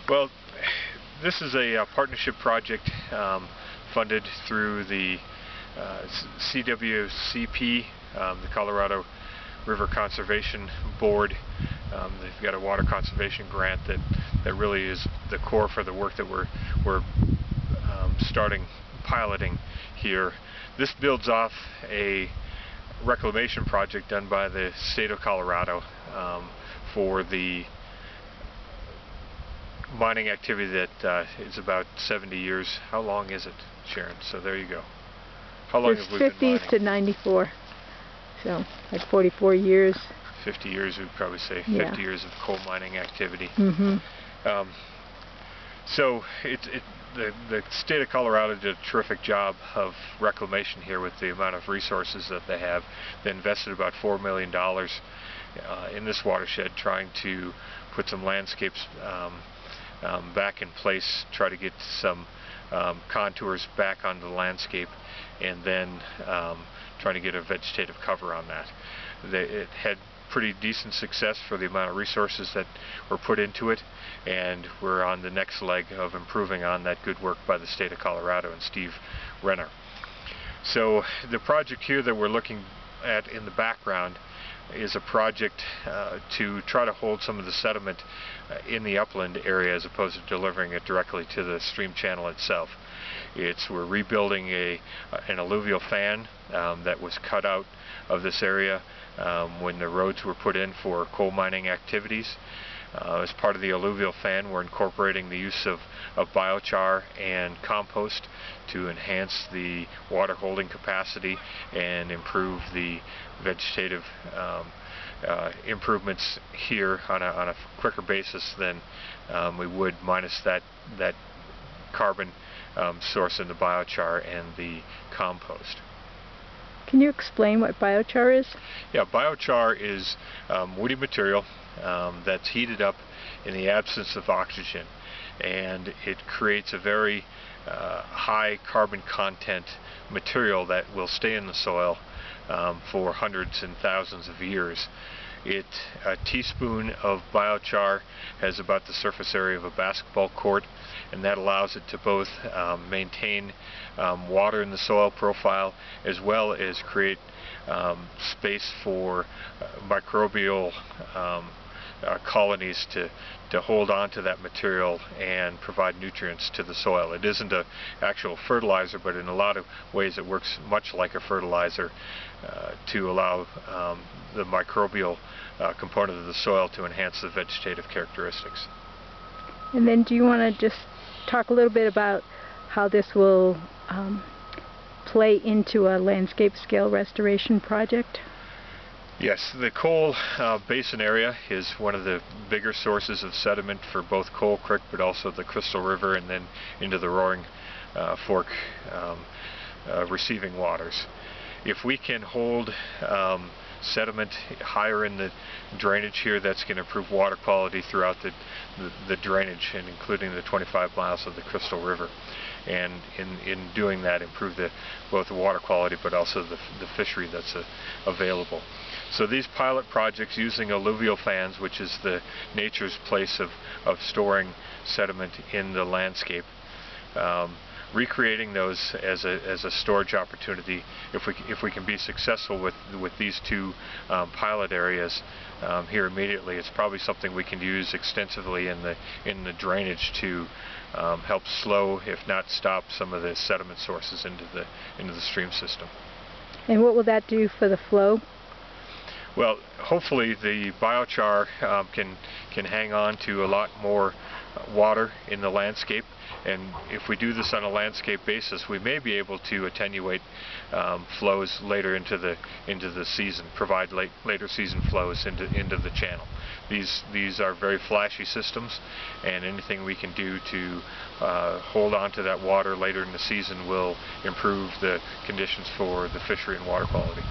Well, this is a partnership project funded through the CWCP, the Colorado River Conservation Board. They've got a water conservation grant that really is the core for the work that we're starting piloting here. This builds off a reclamation project done by the state of Colorado for the mining activity that is about 70 years. How long is it, Sharon? So there you go. How long have we been mining? 50s to 94. So, like 44 years. 50 years, we'd probably say. Yeah. 50 years of coal mining activity. Mm-hmm. So the state of Colorado did a terrific job of reclamation here with the amount of resources that they have. They invested about $4 million in this watershed, trying to put some landscapes back in place, try to get some contours back onto the landscape, and then trying to get a vegetative cover on that. It had pretty decent success for the amount of resources that were put into it, and we're on the next leg of improving on that good work by the state of Colorado and Steve Renner. So the project here that we're looking at in the background is a project to try to hold some of the sediment in the upland area as opposed to delivering it directly to the stream channel itself. We're rebuilding an alluvial fan that was cut out of this area when the roads were put in for coal mining activities. As part of the alluvial fan, we're incorporating the use of biochar and compost to enhance the water holding capacity and improve the vegetative improvements here on a quicker basis than we would minus that carbon source in the biochar and the compost. Can you explain what biochar is? Yeah, biochar is woody material that's heated up in the absence of oxygen, and it creates a very high carbon content material that will stay in the soil for hundreds and thousands of years. A teaspoon of biochar has about the surface area of a basketball court, and that allows it to both maintain water in the soil profile as well as create space for microbial colonies to hold on to that material and provide nutrients to the soil. It isn't an actual fertilizer, but in a lot of ways it works much like a fertilizer to allow the microbial component of the soil to enhance the vegetative characteristics. And then do you want to just talk a little bit about how this will play into a landscape scale restoration project? Yes, the Coal Basin area is one of the bigger sources of sediment for both Coal Creek but also the Crystal River and then into the Roaring Fork receiving waters. If we can hold sediment higher in the drainage here, that's going to improve water quality throughout the drainage, and including the 25 miles of the Crystal River, and in doing that improve both the water quality but also the fishery that's available. So these pilot projects using alluvial fans, which is nature's place of storing sediment in the landscape, recreating those as a storage opportunity. If we can be successful with these two pilot areas here immediately, it's probably something we can use extensively in the drainage to help slow, if not stop, some of the sediment sources into the stream system. And what will that do for the flow? Well, hopefully the biochar can hang on to a lot more water in the landscape, and if we do this on a landscape basis, we may be able to attenuate flows later into the season, provide later season flows into the channel. These are very flashy systems, and anything we can do to hold on to that water later in the season will improve the conditions for the fishery and water quality.